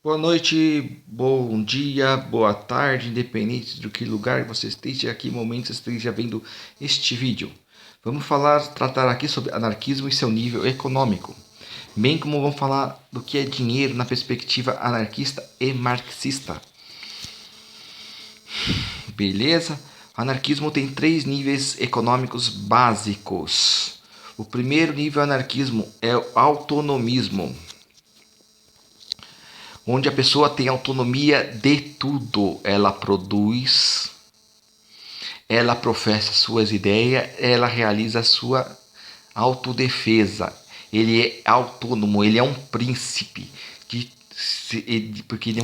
Boa noite, bom dia, boa tarde, independente do que lugar você esteja, a que momento você esteja vendo este vídeo. Vamos tratar aqui sobre anarquismo e seu nível econômico, bem como vamos falar do que é dinheiro na perspectiva anarquista e marxista. Beleza? O anarquismo tem 3 níveis econômicos básicos. O primeiro nível anarquismo é o autonomismo, onde a pessoa tem autonomia de tudo. Ela produz, ela professa suas ideias, ela realiza sua autodefesa. Ele é autônomo, ele é um príncipe, porque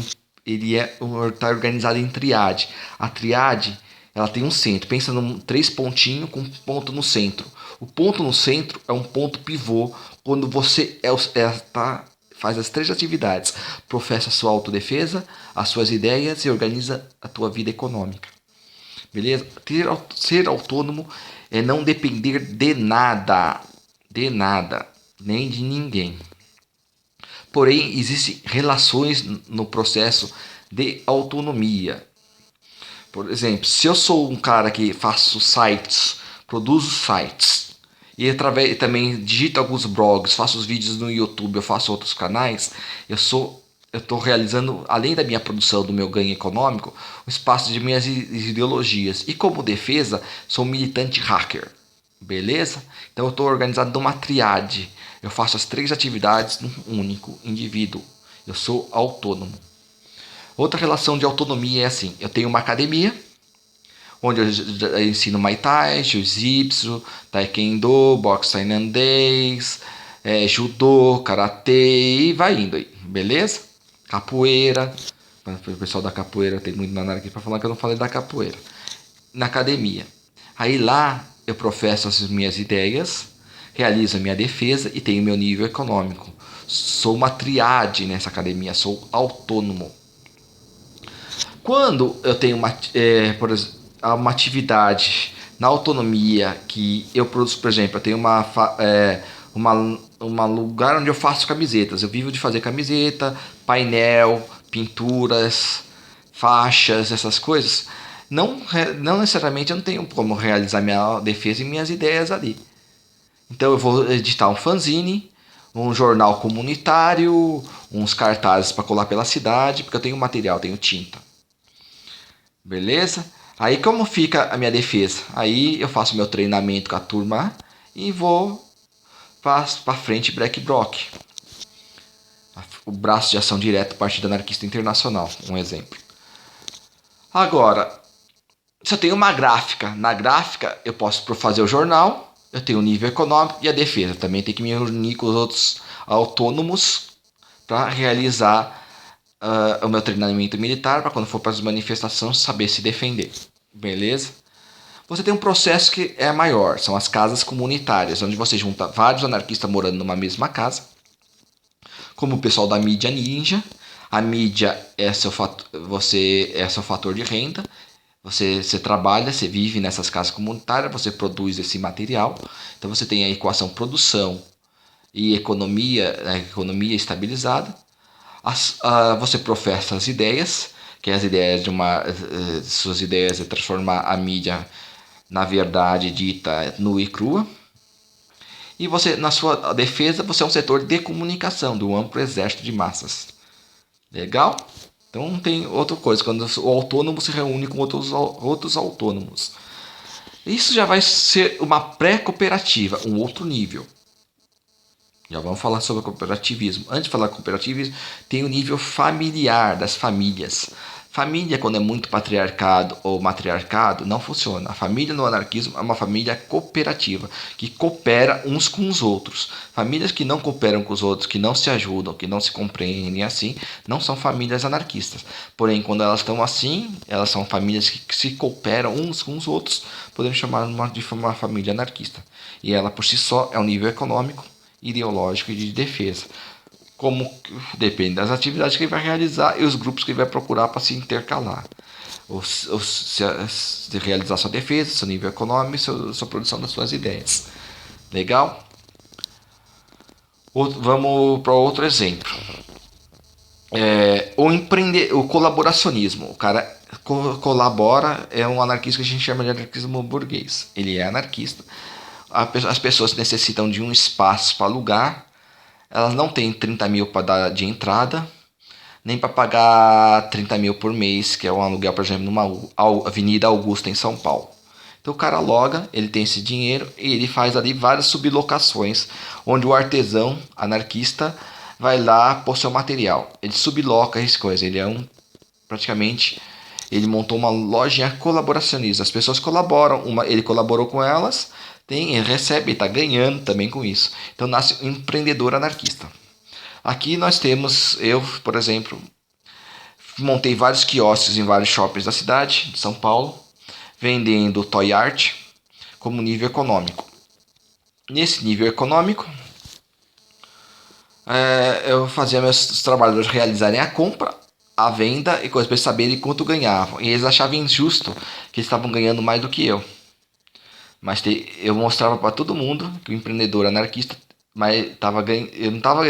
ele está organizado em triade. A triade, ela tem um centro. Pensa num 3 pontinhos com um ponto no centro. O ponto no centro é um ponto pivô quando você faz as 3 atividades: professa sua autodefesa, as suas ideias e organiza a tua vida econômica. Beleza? Ser autônomo é não depender de nada, nem de ninguém. Porém, existem relações no processo de autonomia. Por exemplo, se eu sou um cara que faço sites, produzo sites, e também digito alguns blogs, faço os vídeos no YouTube, eu faço outros canais, eu estou realizando, além da minha produção, do meu ganho econômico, o espaço de minhas ideologias. E como defesa, sou um militante hacker. Beleza? Então eu estou organizado numa triade. Eu faço as 3 atividades num único indivíduo. Eu sou autônomo. Outra relação de autonomia é assim: eu tenho uma academia, onde eu ensino Muay Thai, Jiu-Jitsu, Taekwondo, boxe tailandês, judô, karatê e vai indo aí, beleza? Capoeira, o pessoal da capoeira tem muito na aqui para falar que eu não falei da capoeira. Na academia. Aí lá eu professo as minhas ideias, realizo a minha defesa e tenho meu nível econômico. Sou uma triade nessa academia, sou autônomo. Quando eu tenho por exemplo, uma atividade na autonomia que eu produzo, por exemplo, eu tenho uma lugar onde eu faço camisetas. Eu vivo de fazer camiseta, painel, pinturas, faixas, essas coisas. Não necessariamente eu não tenho como realizar minha defesa e minhas ideias ali. Então eu vou editar um fanzine, um jornal comunitário, uns cartazes para colar pela cidade, porque eu tenho material, tenho tinta. Beleza? Aí como fica a minha defesa? Aí eu faço meu treinamento com a turma e vou para frente Black Bloc. O braço de ação direto Partido Anarquista Internacional, um exemplo. Agora, se eu tenho uma gráfica, na gráfica eu posso fazer o jornal, eu tenho o nível econômico e a defesa. Também tem que me unir com os outros autônomos para realizar o meu treinamento militar, para quando for para as manifestações saber se defender. Beleza? Você tem um processo que é maior, são as casas comunitárias, onde você junta vários anarquistas morando numa mesma casa, como o pessoal da mídia ninja. A mídia é seu fator de renda. Você trabalha, você vive nessas casas comunitárias, você produz esse material. Então você tem a equação produção e economia, a economia estabilizada. Você professa as ideias, que as ideias suas ideias é transformar a mídia na verdade dita nua e crua. E você, na sua defesa, você é um setor de comunicação do amplo exército de massas. Legal? Então não tem outra coisa, quando o autônomo se reúne com outros autônomos. Isso já vai ser uma pré-cooperativa, um outro nível. Já vamos falar sobre cooperativismo. Antes de falar cooperativismo, tem o nível familiar das famílias. Família, quando é muito patriarcado ou matriarcado, não funciona. A família no anarquismo é uma família cooperativa, que coopera uns com os outros. Famílias que não cooperam com os outros, que não se ajudam, que não se compreendem assim, não são famílias anarquistas. Porém, quando elas estão assim, elas são famílias que se cooperam uns com os outros, podemos chamar de uma família anarquista. E ela, por si só, é um nível econômico, ideológico e de defesa. Como depende das atividades que ele vai realizar e os grupos que ele vai procurar para se intercalar. Se realizar sua defesa, seu nível econômico e sua produção das suas ideias. Legal? Vamos para outro exemplo. O colaboracionismo. O cara colabora, é um anarquista que a gente chama de anarquismo burguês. Ele é anarquista. As pessoas necessitam de um espaço para alugar. Elas não têm 30 mil para dar de entrada, nem para pagar 30 mil por mês, que é um aluguel, por exemplo, numa Avenida Augusta, em São Paulo. Então o cara aluga, ele tem esse dinheiro e ele faz ali várias sublocações, onde o artesão anarquista vai lá pôr seu material. Ele subloca as coisas, praticamente, ele montou uma lojinha colaboracionista. As pessoas colaboram, ele colaborou com elas, ele recebe, está ganhando também com isso. Então nasce um empreendedor anarquista. Aqui nós temos, eu, por exemplo, montei vários quiosques em vários shoppings da cidade de São Paulo, vendendo toy art como nível econômico. Nesse nível econômico, eu fazia meus trabalhadores realizarem a compra, a venda e coisas para eles saberem quanto ganhavam. E eles achavam injusto que eles estavam ganhando mais do que eu. Mas eu mostrava para todo mundo que o empreendedor anarquista eles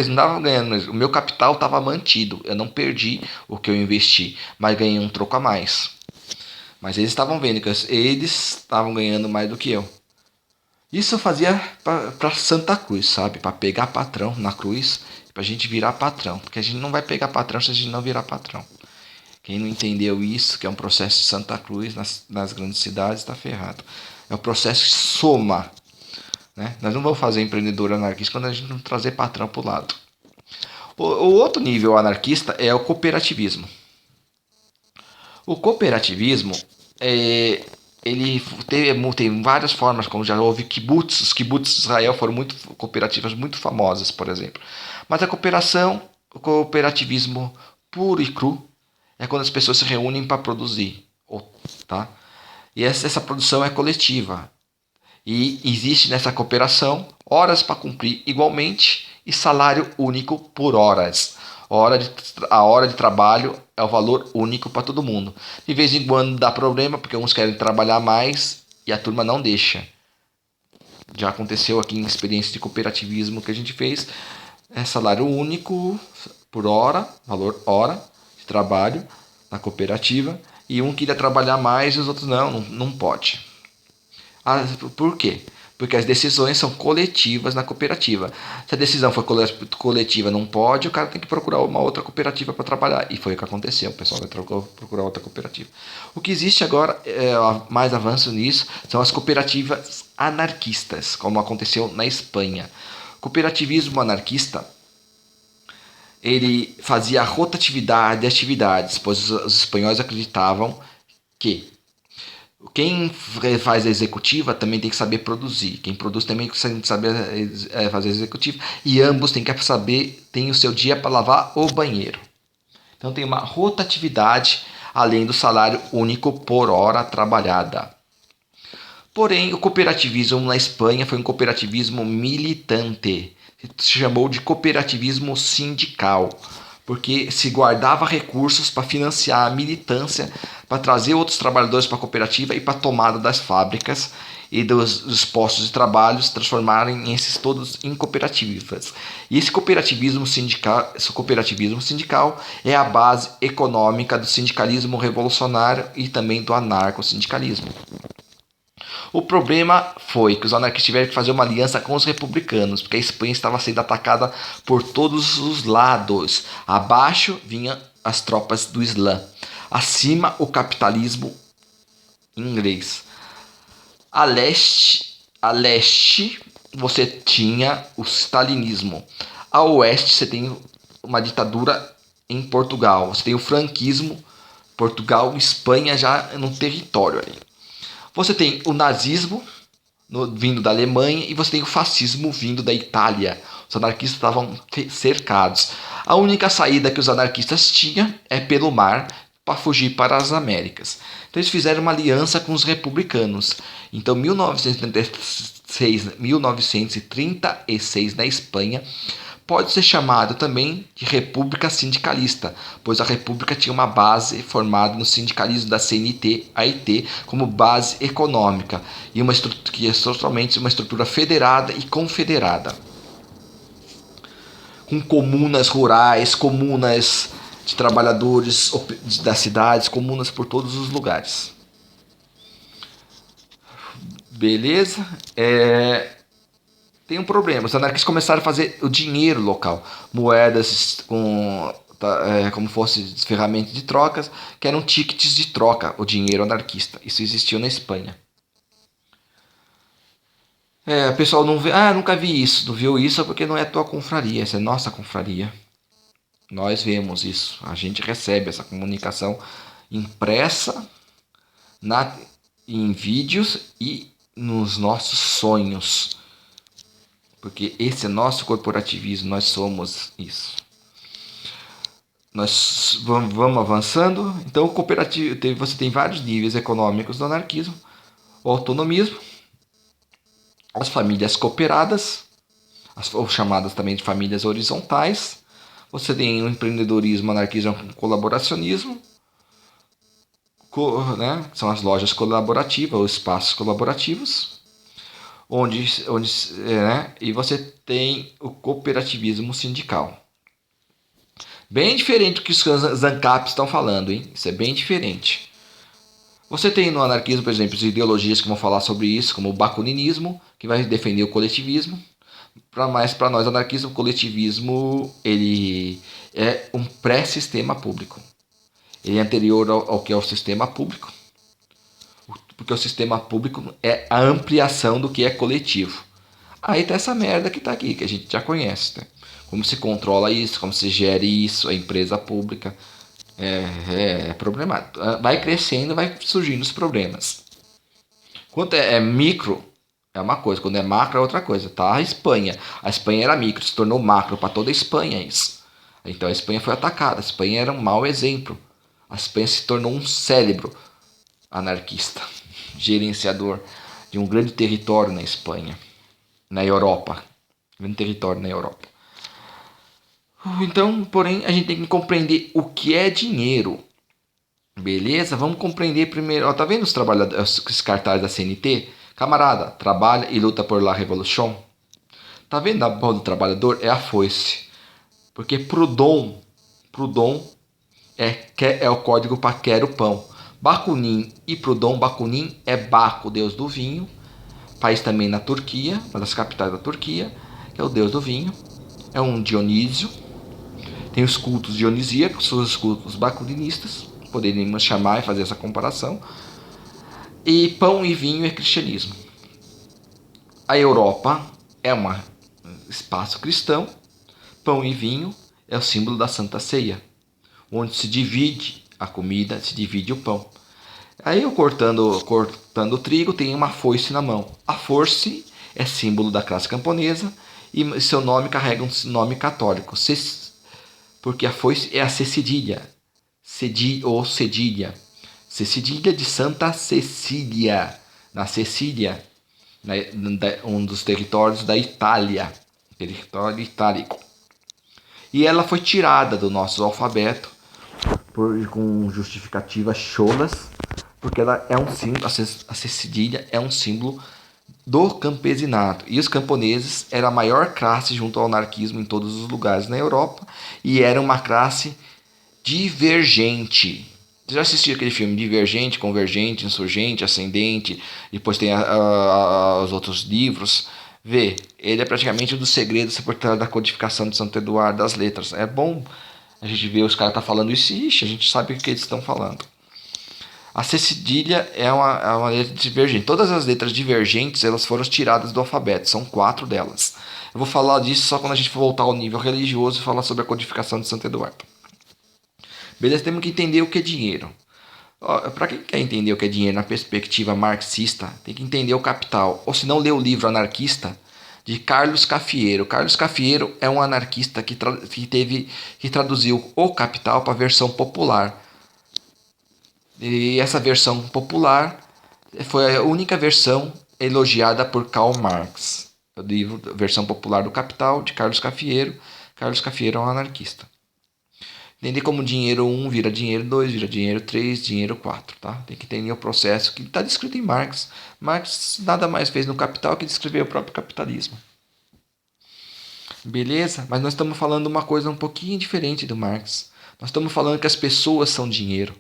não estavam ganhando, mas o meu capital estava mantido. Eu não perdi o que eu investi, mas ganhei um troco a mais. Mas eles estavam vendo que eles estavam ganhando mais do que eu. Isso eu fazia para Santa Cruz, sabe? Para pegar patrão na cruz, para a gente virar patrão. Porque a gente não vai pegar patrão se a gente não virar patrão. Quem não entendeu isso, que é um processo de Santa Cruz nas grandes cidades, está ferrado. É o processo que soma. Né? Nós não vamos fazer empreendedor anarquista quando a gente não trazer patrão para o lado. O outro nível anarquista é o cooperativismo. O cooperativismo ele tem várias formas, como já houve kibbutz. Os kibbutz de Israel foram cooperativas muito famosas, por exemplo. Mas o cooperativismo puro e cru, é quando as pessoas se reúnem para produzir. Tá? E essa produção é coletiva. E existe nessa cooperação horas para cumprir igualmente e salário único por horas. A hora de trabalho é o valor único para todo mundo. De vez em quando dá problema, porque uns querem trabalhar mais e a turma não deixa. Já aconteceu aqui em experiência de cooperativismo que a gente fez. É salário único por hora, valor hora de trabalho na cooperativa. E um queria trabalhar mais e os outros não pode. Por quê? Porque as decisões são coletivas na cooperativa. Se a decisão for coletiva, não pode, o cara tem que procurar uma outra cooperativa para trabalhar. E foi o que aconteceu, o pessoal vai procurar outra cooperativa. O que existe agora, mais avanço nisso, são as cooperativas anarquistas, como aconteceu na Espanha. O cooperativismo anarquista, ele fazia a rotatividade de atividades, pois os espanhóis acreditavam que quem faz a executiva também tem que saber produzir. Quem produz também tem que saber fazer a executiva. E ambos têm o seu dia para lavar o banheiro. Então tem uma rotatividade além do salário único por hora trabalhada. Porém, o cooperativismo na Espanha foi um cooperativismo militante. Se chamou de cooperativismo sindical, porque se guardava recursos para financiar a militância, para trazer outros trabalhadores para a cooperativa e para a tomada das fábricas e dos postos de trabalho, se transformarem esses todos em cooperativas. E esse cooperativismo sindical é a base econômica do sindicalismo revolucionário e também do anarcossindicalismo. O problema foi que os anarquistas tiveram que fazer uma aliança com os republicanos, porque a Espanha estava sendo atacada por todos os lados. Abaixo vinham as tropas do Islã, acima o capitalismo inglês. A leste você tinha o stalinismo. A oeste você tem uma ditadura em Portugal. Você tem o franquismo, Portugal e Espanha já no território ali. Você tem o nazismo vindo da Alemanha e você tem o fascismo vindo da Itália. Os anarquistas estavam cercados. A única saída que os anarquistas tinham é pelo mar para fugir para as Américas. Então eles fizeram uma aliança com os republicanos. Então 1936 na Espanha pode ser chamado também de República Sindicalista, pois a República tinha uma base formada no sindicalismo da CNT-AIT como base econômica e que é totalmente uma estrutura federada e confederada, com comunas rurais, comunas de trabalhadores das cidades, comunas por todos os lugares. Beleza? Tem um problema. Os anarquistas começaram a fazer o dinheiro local. Moedas como fosse ferramentas de trocas, que eram tickets de troca, o dinheiro anarquista. Isso existiu na Espanha. O pessoal não vê, nunca vi isso. Não viu isso porque não é tua confraria, essa é nossa confraria. Nós vemos isso. A gente recebe essa comunicação impressa em vídeos e nos nossos sonhos. Porque esse é nosso corporativismo, nós somos isso. Nós vamos avançando. Então, o cooperativo, você tem vários níveis econômicos do anarquismo. O autonomismo, as famílias cooperadas, ou chamadas também de famílias horizontais. Você tem o empreendedorismo, anarquismo, colaboracionismo, né? São as lojas colaborativas, os espaços colaborativos. E você tem o cooperativismo sindical. Bem diferente do que os ANCAPs estão falando, hein? Isso é bem diferente. Você tem no anarquismo, por exemplo, ideologias que vão falar sobre isso, como o bakuninismo, que vai defender o coletivismo. Mas para nós, anarquismo, o coletivismo, ele é um pré-sistema público. Ele é anterior ao que é o sistema público. Porque o sistema público é a ampliação do que é coletivo. Aí tá essa merda que tá aqui, que a gente já conhece. Né? Como se controla isso, como se gere isso, a empresa pública. É problemático. Vai crescendo, vai surgindo os problemas. Quando é micro, é uma coisa. Quando é macro, é outra coisa. Tá? A Espanha era micro, se tornou macro para toda a Espanha isso. Então a Espanha foi atacada. A Espanha era um mau exemplo. A Espanha se tornou um cérebro anarquista, gerenciador de um grande território na Espanha, na Europa. Grande território na Europa. Então, porém, a gente tem que compreender o que é dinheiro. Beleza? Vamos compreender primeiro. Tá vendo os cartazes da CNT? Camarada, trabalha e luta por la revolução. Tá vendo a mão do trabalhador? É a foice. Porque Proudhon é o código para quero pão. Bakunin e Proudhon. Bakunin é Baco, deus do vinho. País também na Turquia, uma das capitais da Turquia, que é o deus do vinho. É um Dionísio. Tem os cultos dionisíacos, os cultos bakuninistas. Poderíamos chamar e fazer essa comparação. E pão e vinho é cristianismo. A Europa é um espaço cristão. Pão e vinho é o símbolo da Santa Ceia, onde se divide a comida, se divide o pão. Aí eu cortando o trigo, tem uma foice na mão. A foice é símbolo da classe camponesa e seu nome carrega um nome católico, porque a foice é a cecedilha, ou cedilha. Cecedilha de Santa Cecília, na Sicília, um dos territórios da Itália, território itálico. E ela foi tirada do nosso alfabeto com justificativas cholas, porque ela é um símbolo, a cecedilha é um símbolo do campesinato. E os camponeses eram a maior classe junto ao anarquismo em todos os lugares na Europa, e era uma classe divergente. Você já assistiu aquele filme Divergente, Convergente, Insurgente, Ascendente? Depois tem os outros livros. Vê, ele é praticamente um dos segredos por trás da codificação de Santo Eduardo das letras. É bom a gente ver os caras tá falando isso e a gente sabe o que eles estão falando. A cecedilha é uma letra divergente. Todas as letras divergentes elas foram tiradas do alfabeto. São 4 delas. Eu vou falar disso só quando a gente for voltar ao nível religioso e falar sobre a codificação de Santo Eduardo. Beleza? Temos que entender o que é dinheiro. Para quem quer entender o que é dinheiro na perspectiva marxista, tem que entender o Capital. Ou se não, ler o livro Anarquista, de Carlos Cafiero. Carlos Cafiero é um anarquista que traduziu o Capital para a versão popular. E essa versão popular foi a única versão elogiada por Karl Marx. O livro Versão Popular do Capital, de Carlos Cafiero. Carlos Cafiero é um anarquista. Entender como dinheiro 1 vira dinheiro 2, vira dinheiro 3, dinheiro 4. Tá? Tem que entender o processo que está descrito em Marx. Marx nada mais fez no Capital que descrever o próprio capitalismo. Beleza? Mas nós estamos falando uma coisa um pouquinho diferente do Marx. Nós estamos falando que as pessoas são dinheiro.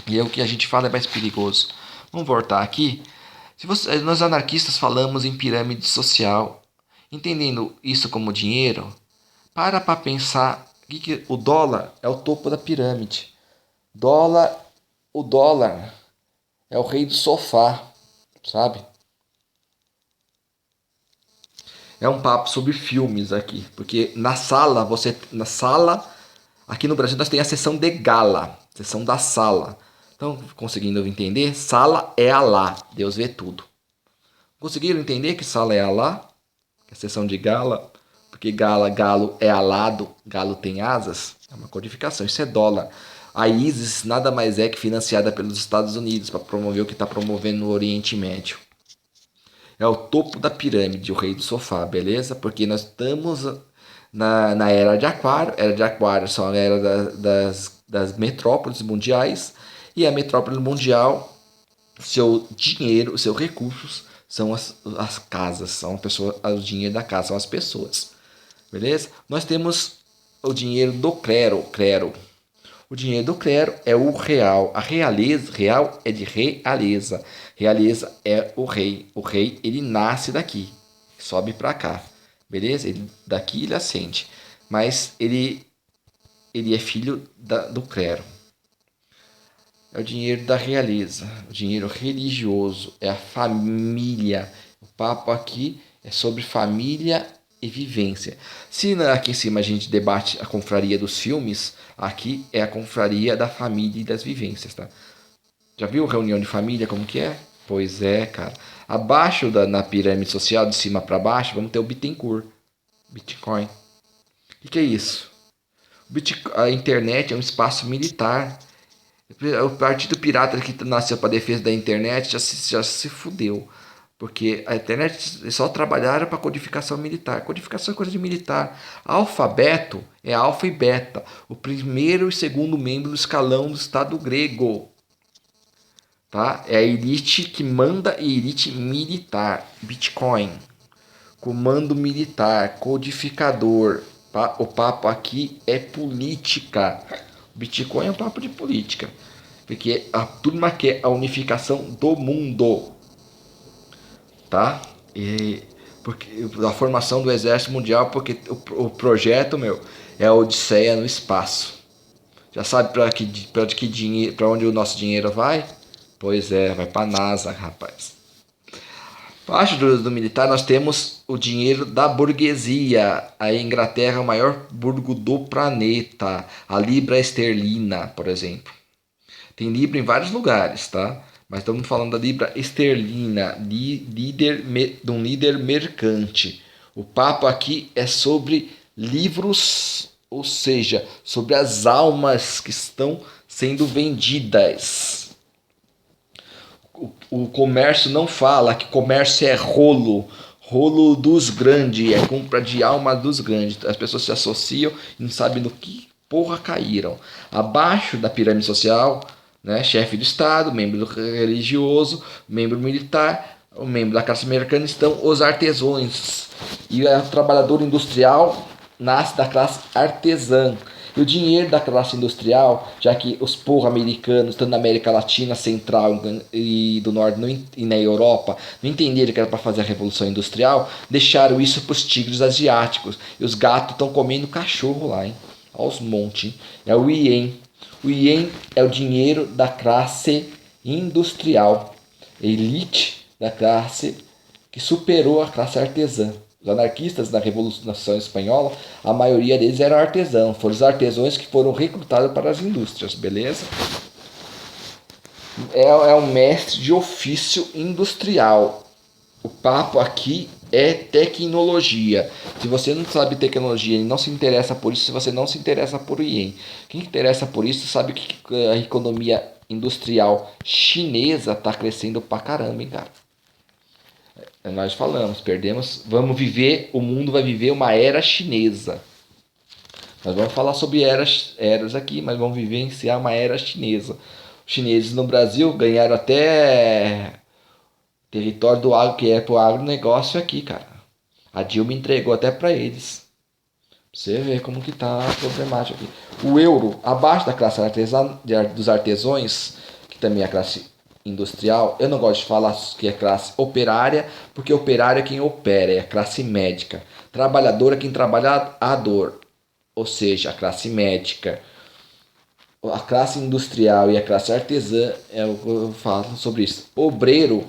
E é o que a gente fala é mais perigoso. Vamos voltar aqui. Nós anarquistas falamos em pirâmide social. Entendendo isso como dinheiro, para pensar que o dólar é o topo da pirâmide. O dólar é o rei do sofá, sabe? É um papo sobre filmes aqui, porque na sala, aqui no Brasil nós temos a seção de gala, seção da sala. Então, conseguindo entender, sala é Alá, Deus vê tudo. Conseguiram entender que sala é Alá? Que é a seção de gala, porque galo é alado, galo tem asas, é uma codificação, isso é dólar. A ISIS nada mais é que financiada pelos Estados Unidos para promover o que está promovendo no Oriente Médio. É o topo da pirâmide, o rei do sofá, beleza? Porque nós estamos na era de Aquário são a era das metrópoles mundiais, e a metrópole mundial, seu dinheiro, os seus recursos são as casas, são o dinheiro da casa, são as pessoas, beleza? Nós temos o dinheiro do clero. O dinheiro do clero é o real. A realeza, real é de realeza. Realeza é o rei. O rei, ele nasce daqui, sobe para cá, beleza? Daqui ele ascende, mas ele é filho do clero. É o dinheiro da realeza, o dinheiro religioso, é a família. O papo aqui é sobre família e vivência. Se aqui em cima a gente debate a confraria dos filmes, aqui é a confraria da família e das vivências, tá? Já viu reunião de família como que é? Pois é, cara. Abaixo na pirâmide social, de cima para baixo, vamos ter o Bitcoin. O que é isso? A internet é um espaço militar. O partido pirata que nasceu para defesa da internet já se fudeu. Porque a internet só trabalharam para codificação militar. Codificação é coisa de militar. Alfabeto é alfa e beta. O primeiro e segundo membro do escalão do Estado grego. Tá? É a elite que manda e elite militar. Bitcoin. Comando militar. Codificador. O papo aqui é política. Bitcoin é um papo de política, porque a turma quer a unificação do mundo, tá? E porque a formação do exército mundial, porque o projeto, é a Odisseia no espaço. Já sabe para onde o nosso dinheiro vai? Pois é, vai para a NASA, rapaz. Abaixo do militar nós temos o dinheiro da burguesia. A Inglaterra é o maior burgo do planeta. A libra esterlina, por exemplo. Tem libra em vários lugares, tá? Mas estamos falando da libra esterlina, de um líder mercante. O papo aqui é sobre livros, ou seja, sobre as almas que estão sendo vendidas. O comércio não fala que comércio é rolo dos grandes, é compra de alma dos grandes. As pessoas se associam e não sabem no que porra caíram. Abaixo da pirâmide social, né, chefe de Estado, membro religioso, membro militar, o membro da classe americana, estão os artesãos. E o trabalhador industrial nasce da classe artesã. E o dinheiro da classe industrial, já que os porra americanos, tanto na América Latina, Central e do Norte e na Europa, não entenderam que era para fazer a Revolução Industrial, deixaram isso para os tigres asiáticos. E os gatos estão comendo cachorro lá, hein? Aos montes. É o Ien. O Ien é o dinheiro da classe industrial. Elite da classe que superou a classe artesã. Os anarquistas na Revolução Espanhola, a maioria deles eram artesãos. Foram os artesãos que foram recrutados para as indústrias, beleza? É um mestre de ofício industrial. O papo aqui é tecnologia. Se você não sabe tecnologia e não se interessa por isso, se você não se interessa por IEM, quem interessa por isso sabe que a economia industrial chinesa está crescendo pra caramba, hein, cara? Nós falamos, o mundo vai viver uma era chinesa. Nós vamos falar sobre eras aqui, mas vamos vivenciar uma era chinesa. Os chineses no Brasil ganharam até território do agro, que é pro agronegócio aqui, cara. A Dilma entregou até para eles. Você vê como que tá a problemática aqui. O euro, abaixo da classe dos artesãos, que também é a classe industrial, eu não gosto de falar que é classe operária, porque operário é quem opera, é a classe médica. Trabalhador é quem trabalha a dor, ou seja, a classe médica. A classe industrial e a classe artesã, eu falo sobre isso. Obreiro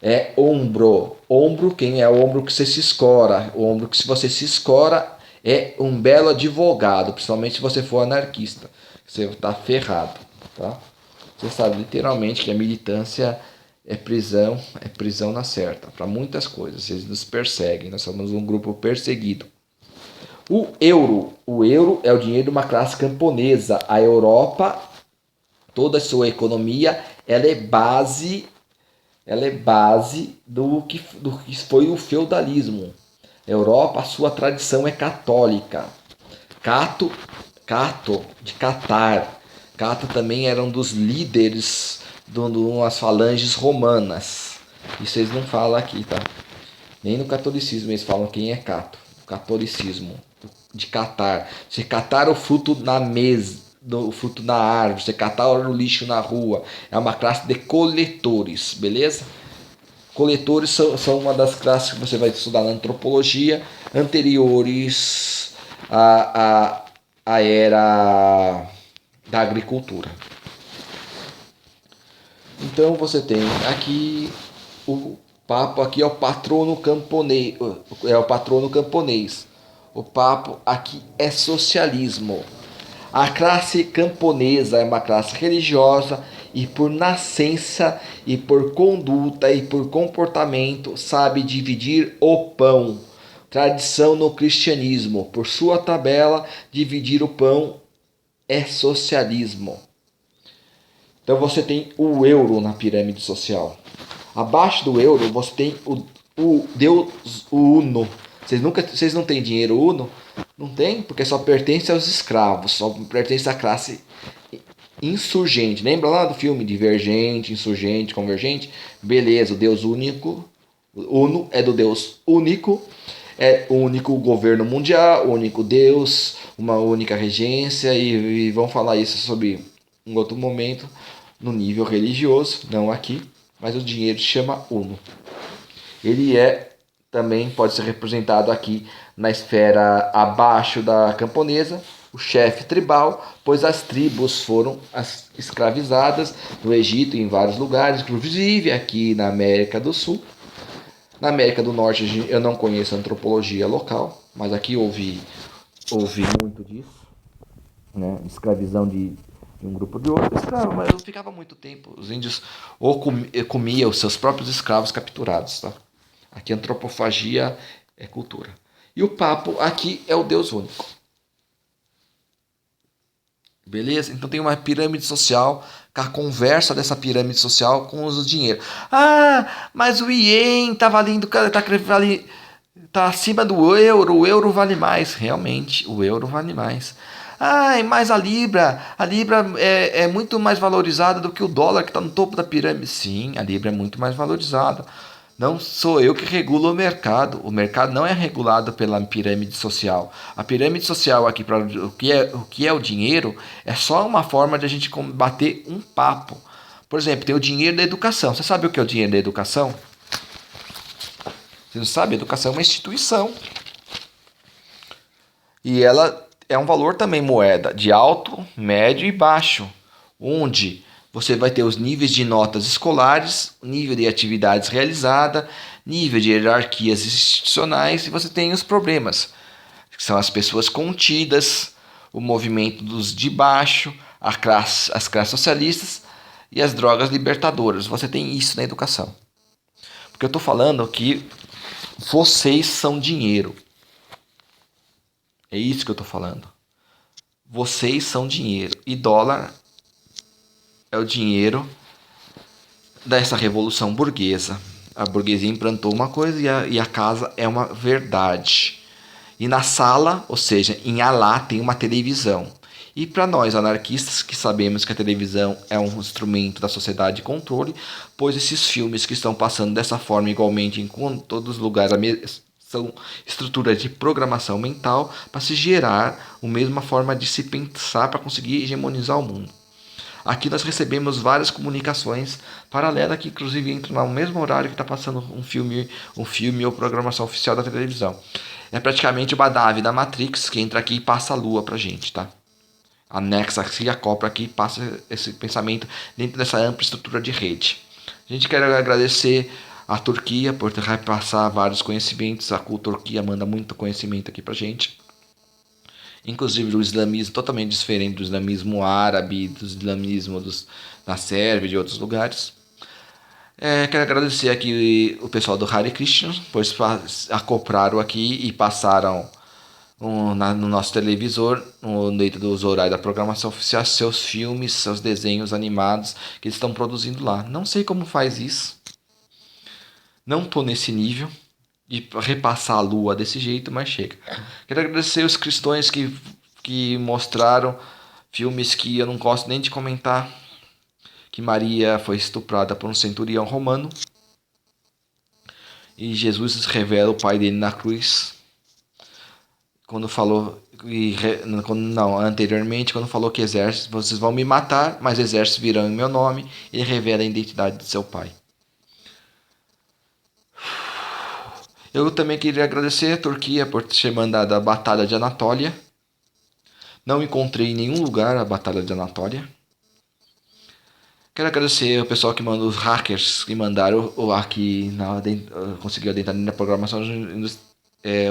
é ombro. Ombro, quem é o ombro que você se escora. O ombro que se você se escora é um belo advogado, principalmente se você for anarquista. Você está ferrado, tá? Você sabe literalmente que a militância é prisão na certa, para muitas coisas. Eles nos perseguem, nós somos um grupo perseguido. O euro é o dinheiro de uma classe camponesa. A Europa, toda a sua economia, ela é base do que foi o feudalismo. A Europa, a sua tradição é católica. Cato de Catar. Cato também era um dos líderes de umas falanges romanas. Isso eles não falam aqui, tá? Nem no catolicismo eles falam quem é Cato. O catolicismo de catar. Você catar o fruto na mesa, o fruto na árvore, você catar o lixo na rua. É uma classe de coletores, beleza? Coletores são uma das classes que você vai estudar na antropologia, anteriores à era da agricultura. Então você tem aqui o papo aqui é o patrono camponês, O papo aqui é socialismo. A classe camponesa é uma classe religiosa e por nascença e por conduta e por comportamento sabe dividir o pão. Tradição no cristianismo. Por sua tabela, dividir o pão é socialismo. Então você tem o euro na pirâmide social. Abaixo do euro você tem o Deus Uno. Vocês não têm dinheiro Uno? Não tem, porque só pertence aos escravos, só pertence à classe insurgente. Lembra lá do filme Divergente, Insurgente, Convergente? Beleza, o Deus único. Uno é do Deus único. É o único governo mundial, o único Deus, uma única regência, e vamos falar isso sobre um outro momento no nível religioso, não aqui, mas o dinheiro se chama Uno. Ele também pode ser representado aqui na esfera abaixo da camponesa, o chefe tribal, pois as tribos foram escravizadas no Egito e em vários lugares, inclusive aqui na América do Sul. Na América do Norte eu não conheço a antropologia local, mas aqui ouvi muito disso, né? Escravização de um grupo de outro. Escravo, mas eu ficava muito tempo. Os índios ou comiam os seus próprios escravos capturados, tá? Aqui antropofagia é cultura. E o papo aqui é o Deus único. Beleza? Então tem uma pirâmide social, com a conversa dessa pirâmide social com o dinheiro. Ah, mas o ien tá valendo, tá acima do euro, o euro vale mais. Realmente, o euro vale mais. Ah, mas a Libra é muito mais valorizada do que o dólar que está no topo da pirâmide. Sim, a Libra é muito mais valorizada. Não sou eu que regulo o mercado. O mercado não é regulado pela pirâmide social. A pirâmide social aqui, para o que é o dinheiro, é só uma forma de a gente combater um papo. Por exemplo, tem o dinheiro da educação. Você sabe o que é o dinheiro da educação? Você não sabe? A educação é uma instituição. E ela é um valor também moeda de alto, médio e baixo, onde você vai ter os níveis de notas escolares, nível de atividades realizadas, nível de hierarquias institucionais, e você tem os problemas, que são as pessoas contidas, o movimento dos de baixo, as classes socialistas e as drogas libertadoras. Você tem isso na educação. Porque eu estou falando que vocês são dinheiro. É isso que eu estou falando. Vocês são dinheiro. E dólar é o dinheiro dessa revolução burguesa. A burguesia implantou uma coisa e a casa é uma verdade. E na sala, ou seja, em Alá, tem uma televisão. E para nós anarquistas que sabemos que a televisão é um instrumento da sociedade de controle, pois esses filmes que estão passando dessa forma igualmente em todos os lugares são estruturas de programação mental para se gerar uma mesma forma de se pensar para conseguir hegemonizar o mundo. Aqui nós recebemos várias comunicações paralelas que inclusive entram no mesmo horário que está passando um filme ou programação oficial da televisão. É praticamente uma nave da Matrix que entra aqui e passa a lua pra gente, tá? Anexa aqui, acopla aqui e passa esse pensamento dentro dessa ampla estrutura de rede. A gente quer agradecer a Turquia por repassar vários conhecimentos. A Turquia manda muito conhecimento aqui pra gente. Inclusive do islamismo totalmente diferente do islamismo árabe, do islamismo da Sérvia e de outros lugares. Quero agradecer aqui o pessoal do Hare Krishna, pois acoplaram aqui e passaram no nosso televisor, dentro dos horários da programação oficial, seus filmes, seus desenhos animados que eles estão produzindo lá. Não sei como faz isso. Não estou nesse nível de repassar a lua desse jeito, mas chega. Quero agradecer os cristãos que mostraram filmes que eu não gosto nem de comentar. Que Maria foi estuprada por um centurião romano. E Jesus revela o pai dele na cruz. Quando falou... anteriormente, quando falou que exércitos, vocês vão me matar, mas exércitos virão em meu nome. Ele revela a identidade de seu pai. Eu também queria agradecer a Turquia por ter mandado a Batalha de Anatólia. Não encontrei em nenhum lugar a Batalha de Anatólia. Quero agradecer o pessoal que mandou, os hackers que mandaram aqui, conseguiu adentrar na programação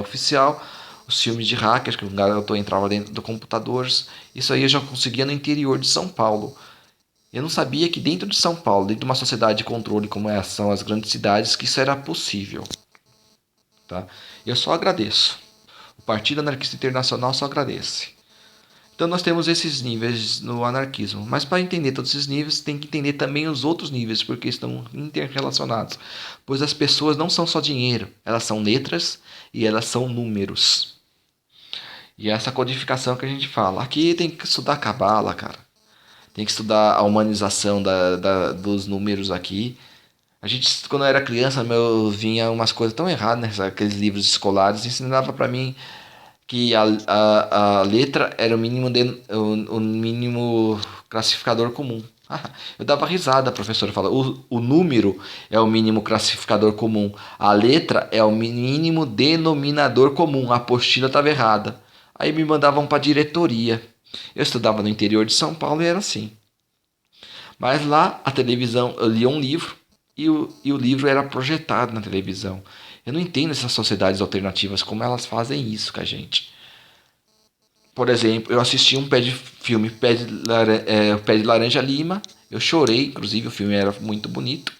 oficial, os filmes de hackers, que o garoto entrava dentro do computador. Isso aí eu já conseguia no interior de São Paulo. Eu não sabia que dentro de São Paulo, dentro de uma sociedade de controle como são as grandes cidades, que isso era possível. Tá? Eu só agradeço. O Partido Anarquista Internacional só agradece. Então nós temos esses níveis no anarquismo. Mas para entender todos esses níveis, tem que entender também os outros níveis, porque estão interrelacionados. Pois as pessoas não são só dinheiro, elas são letras e elas são números. E essa codificação que a gente fala. Aqui tem que estudar Cabala, cara. Tem que estudar a humanização dos números aqui. A gente, quando eu era criança, vinha umas coisas tão erradas, né? Aqueles livros escolares, ensinava para mim que a letra era o mínimo classificador comum. Eu dava risada, a professora fala, o número é o mínimo classificador comum, a letra é o mínimo denominador comum, a apostila estava errada. Aí me mandavam para a diretoria. Eu estudava no interior de São Paulo e era assim. Mas lá, a televisão, eu lia um livro, e o livro era projetado na televisão. Eu não entendo essas sociedades alternativas, como elas fazem isso com a gente. Por exemplo, eu assisti um filme, Pé de Laranja Lima. Eu chorei, inclusive o filme era muito bonito,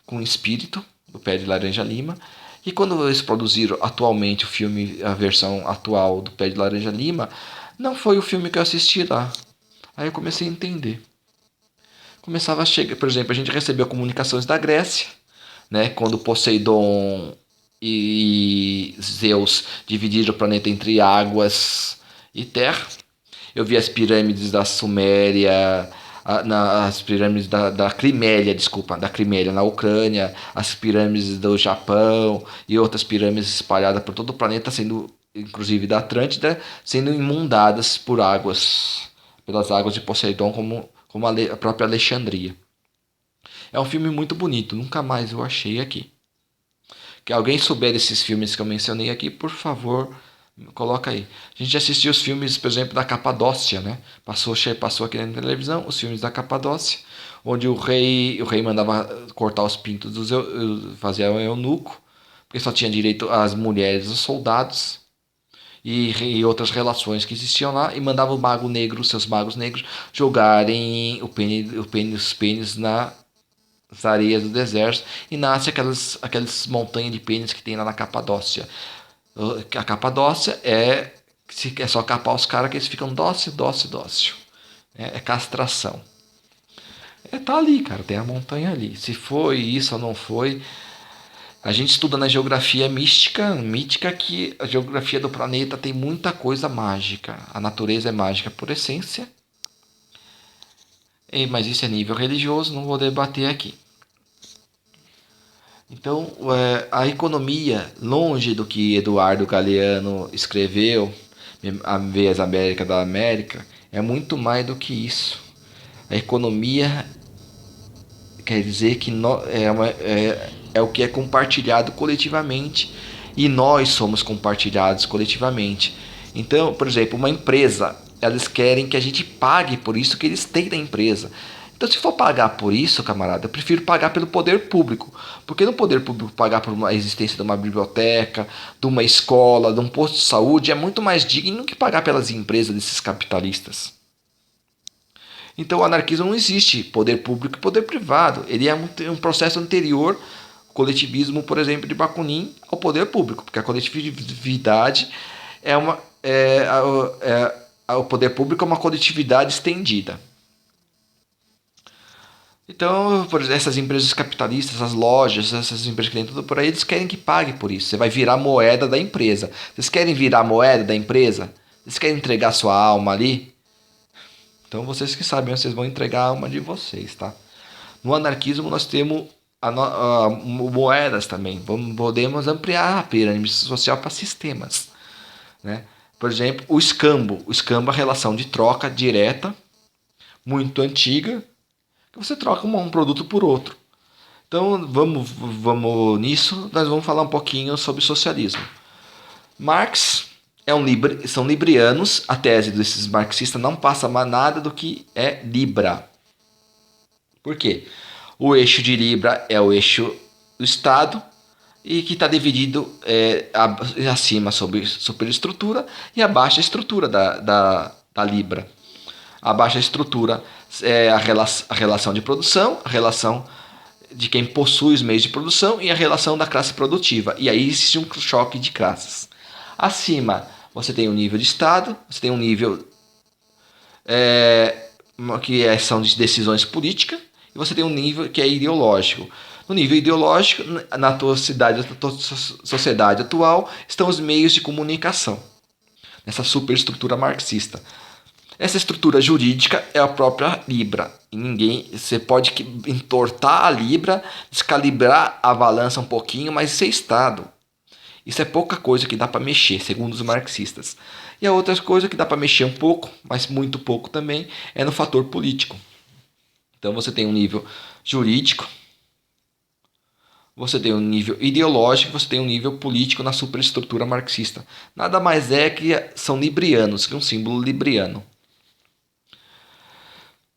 com o espírito do Pé de Laranja Lima. E quando eles produziram atualmente o filme, a versão atual do Pé de Laranja Lima, não foi o filme que eu assisti lá. Aí eu comecei a entender. Começava a chegar, por exemplo, a gente recebeu comunicações da Grécia, né, quando Poseidon e Zeus dividiram o planeta entre águas e terra. Eu vi as pirâmides da Suméria, as pirâmides da Crimélia, da Crimélia na Ucrânia, as pirâmides do Japão e outras pirâmides espalhadas por todo o planeta, sendo, inclusive da Atlântida, sendo inundadas pelas águas de Poseidon, como a própria Alexandria. É um filme muito bonito, nunca mais eu achei aqui. Que alguém souber desses filmes que eu mencionei aqui, por favor, coloca aí. A gente assistiu os filmes, por exemplo, da Capadócia, né? Passou aqui na televisão, os filmes da Capadócia, onde o rei mandava cortar os pintos fazia o eunuco, porque só tinha direito às mulheres, os soldados, e outras relações que existiam lá, e mandava o mago negro, seus magos negros, jogarem os pênis nas areias do deserto, e nasce aquelas montanhas de pênis que tem lá na Capadócia. A Capadócia é só capar os caras que eles ficam dócil. É castração. Tá ali, cara, tem a montanha ali. Se foi isso ou não foi... A gente estuda na geografia mítica, que a geografia do planeta tem muita coisa mágica. A natureza é mágica por essência. Mas isso é nível religioso, não vou debater aqui. Então, a economia, longe do que Eduardo Galeano escreveu, A Vez América da América, é muito mais do que isso. A economia quer dizer que é o que é compartilhado coletivamente e nós somos compartilhados coletivamente. Então, por exemplo, uma empresa, elas querem que a gente pague por isso que eles têm na empresa. Então, se for pagar por isso, camarada, eu prefiro pagar pelo poder público. Porque no poder público pagar por uma existência de uma biblioteca, de uma escola, de um posto de saúde é muito mais digno que pagar pelas empresas desses capitalistas. Então o anarquismo não existe poder público e poder privado. Ele é um processo anterior, o coletivismo, por exemplo, de Bakunin, ao poder público, porque a coletividade é uma o poder público é uma coletividade estendida. Então, por exemplo, essas empresas capitalistas, as lojas, essas empresas que tem tudo por aí, eles querem que pague por isso. Você vai virar moeda da empresa. Vocês querem virar moeda da empresa? Vocês querem entregar sua alma ali? Então vocês que sabem, vocês vão entregar a alma de vocês, tá? No anarquismo nós temos moedas também. Podemos ampliar a pirâmide social para sistemas, né? Por exemplo, o escambo. O escambo é a relação de troca direta, muito antiga, que você troca um produto por outro. Então vamos nisso, nós vamos falar um pouquinho sobre socialismo. Marx são librianos, a tese desses marxistas não passa mais nada do que é Libra. Por quê? O eixo de Libra é o eixo do Estado e que está dividido acima sobre superestrutura e abaixo a estrutura da Libra. A baixa estrutura é a relação de produção, a relação de quem possui os meios de produção e a relação da classe produtiva. E aí existe um choque de classes. Acima você tem um nível de Estado, você tem um nível que são de decisões políticas, e você tem um nível que é ideológico. No nível ideológico, na tua sociedade atual, estão os meios de comunicação, nessa superestrutura marxista. Essa estrutura jurídica é a própria Libra. E você pode entortar a Libra, descalibrar a balança um pouquinho, mas isso é Estado. Isso é pouca coisa que dá para mexer, segundo os marxistas. E a outra coisa que dá para mexer um pouco, mas muito pouco também, é no fator político. Então você tem um nível jurídico, você tem um nível ideológico, você tem um nível político na superestrutura marxista. Nada mais é que são librianos, que é um símbolo libriano.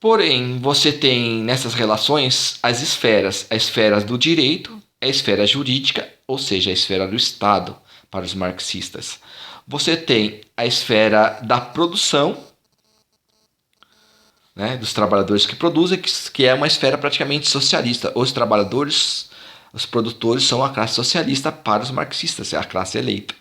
Porém, você tem nessas relações as esferas. A esfera do direito, a esfera jurídica, ou seja, a esfera do Estado, para os marxistas. Você tem a esfera da produção, né, dos trabalhadores que produzem, que é uma esfera praticamente socialista. Os trabalhadores, os produtores são a classe socialista para os marxistas, é a classe eleita.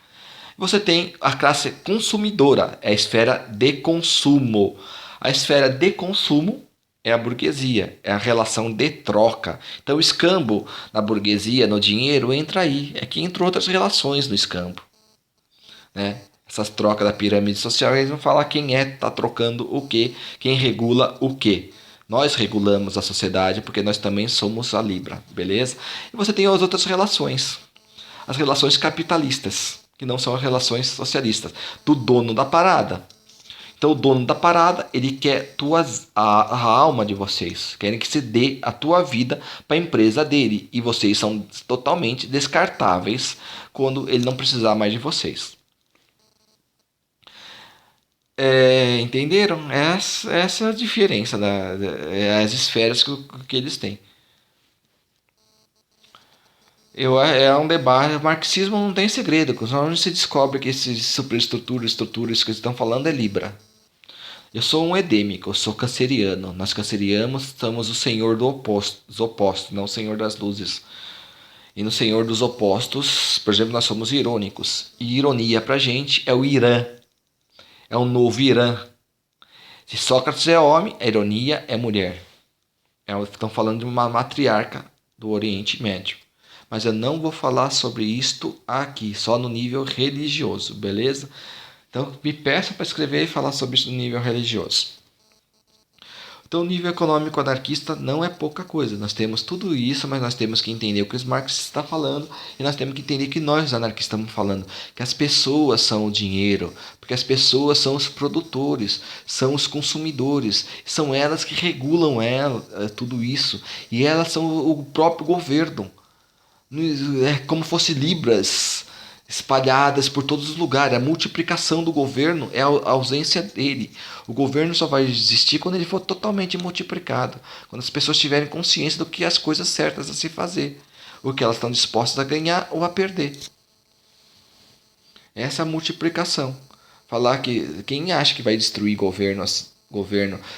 Você tem a classe consumidora, é a esfera de consumo. A esfera de consumo é a burguesia, é a relação de troca. Então o escambo na burguesia, no dinheiro, entra aí. É que entra outras relações no escambo, né? Essas trocas da pirâmide social, eles vão falar quem está trocando o quê, quem regula o quê. Nós regulamos a sociedade porque nós também somos a Libra, beleza? E você tem as outras relações. As relações capitalistas, que não são as relações socialistas, do dono da parada. Então o dono da parada, ele quer a alma de vocês, querem que se dê a tua vida para a empresa dele, e vocês são totalmente descartáveis quando ele não precisar mais de vocês. Entenderam? Essa é a diferença das esferas que eles têm. É um debate. O marxismo não tem segredo. Onde se descobre que essas superestruturas que eles estão falando é Libra. Eu sou um edêmico, eu sou canceriano. Nós cancerianos somos o senhor dos opostos, não o senhor das luzes. E no senhor dos opostos, por exemplo, nós somos irônicos. E ironia pra gente é o Irã. É o novo Irã. Se Sócrates é homem, a ironia é mulher. Estão falando de uma matriarca do Oriente Médio. Mas eu não vou falar sobre isto aqui, só no nível religioso, beleza? Então me peçam para escrever e falar sobre isso no nível religioso. Então, o nível econômico anarquista não é pouca coisa. Nós temos tudo isso, mas nós temos que entender o que os marxistas estão falando e nós temos que entender que nós, os anarquistas, estamos falando. Que as pessoas são o dinheiro, porque as pessoas são os produtores, são os consumidores, são elas que regulam tudo isso. E elas são o próprio governo. É como fosse libras espalhadas por todos os lugares. A multiplicação do governo é a ausência dele. O governo só vai existir quando ele for totalmente multiplicado, quando as pessoas tiverem consciência do que é as coisas certas a se fazer, o que elas estão dispostas a ganhar ou a perder. Essa é a multiplicação. Falar que quem acha que vai destruir governo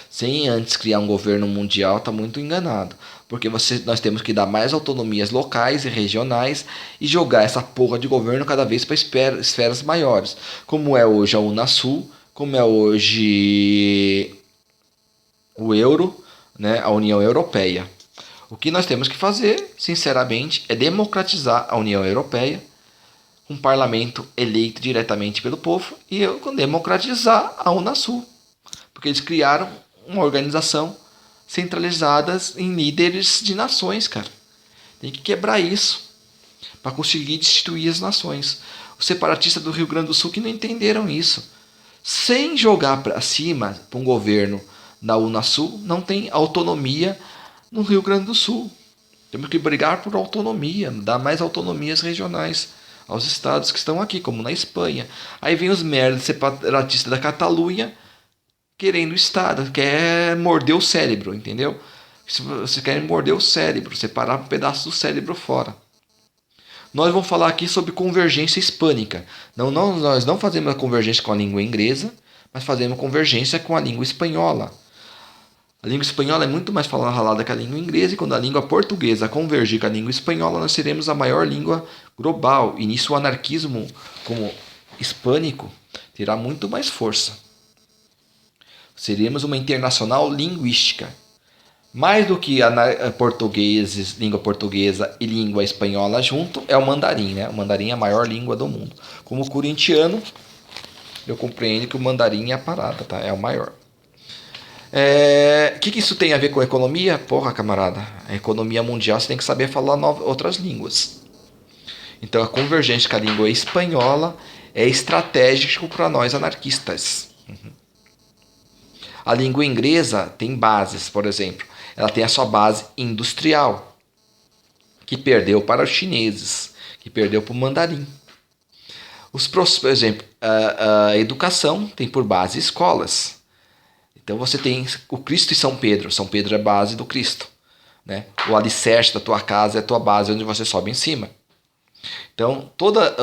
sem antes criar um governo mundial está muito enganado. Porque nós temos que dar mais autonomias locais e regionais e jogar essa porra de governo cada vez para esferas maiores. Como é hoje a Unasul, como é hoje o euro, né, a União Europeia. O que nós temos que fazer, sinceramente, é democratizar a União Europeia, um parlamento eleito diretamente pelo povo, e democratizar a Unasul. Porque eles criaram uma organização centralizada em líderes de nações, cara. Tem que quebrar isso para conseguir destituir as nações. Os separatistas do Rio Grande do Sul que não entenderam isso. Sem jogar para cima para um governo na Unasul, não tem autonomia no Rio Grande do Sul. Temos que brigar por autonomia, dar mais autonomias regionais aos estados que estão aqui, como na Espanha. Aí vem os merdas separatistas da Catalunha querendo o Estado, quer morder o cérebro, entendeu? Se você quer morder o cérebro, separar um pedaço do cérebro fora. Nós vamos falar aqui sobre convergência hispânica. Nós não fazemos a convergência com a língua inglesa, mas fazemos convergência com a língua espanhola. A língua espanhola é muito mais falada que a língua inglesa, e quando a língua portuguesa convergir com a língua espanhola, nós seremos a maior língua global. E nisso o anarquismo como hispânico terá muito mais força. Seríamos uma internacional linguística. Mais do que língua portuguesa e língua espanhola junto, é o mandarim, né? O mandarim é a maior língua do mundo. Como corintiano, eu compreendo que o mandarim é a parada, tá? É o maior. O que isso tem a ver com a economia? Porra, camarada. A economia mundial você tem que saber falar outras línguas. Então a convergência com a língua espanhola é estratégico para nós anarquistas. A língua inglesa tem bases, por exemplo. Ela tem a sua base industrial, que perdeu para os chineses, que perdeu para o mandarim. Por exemplo, a educação tem por base escolas. Então você tem o Cristo e São Pedro. São Pedro é a base do Cristo, né? O alicerce da tua casa é a tua base onde você sobe em cima. Então toda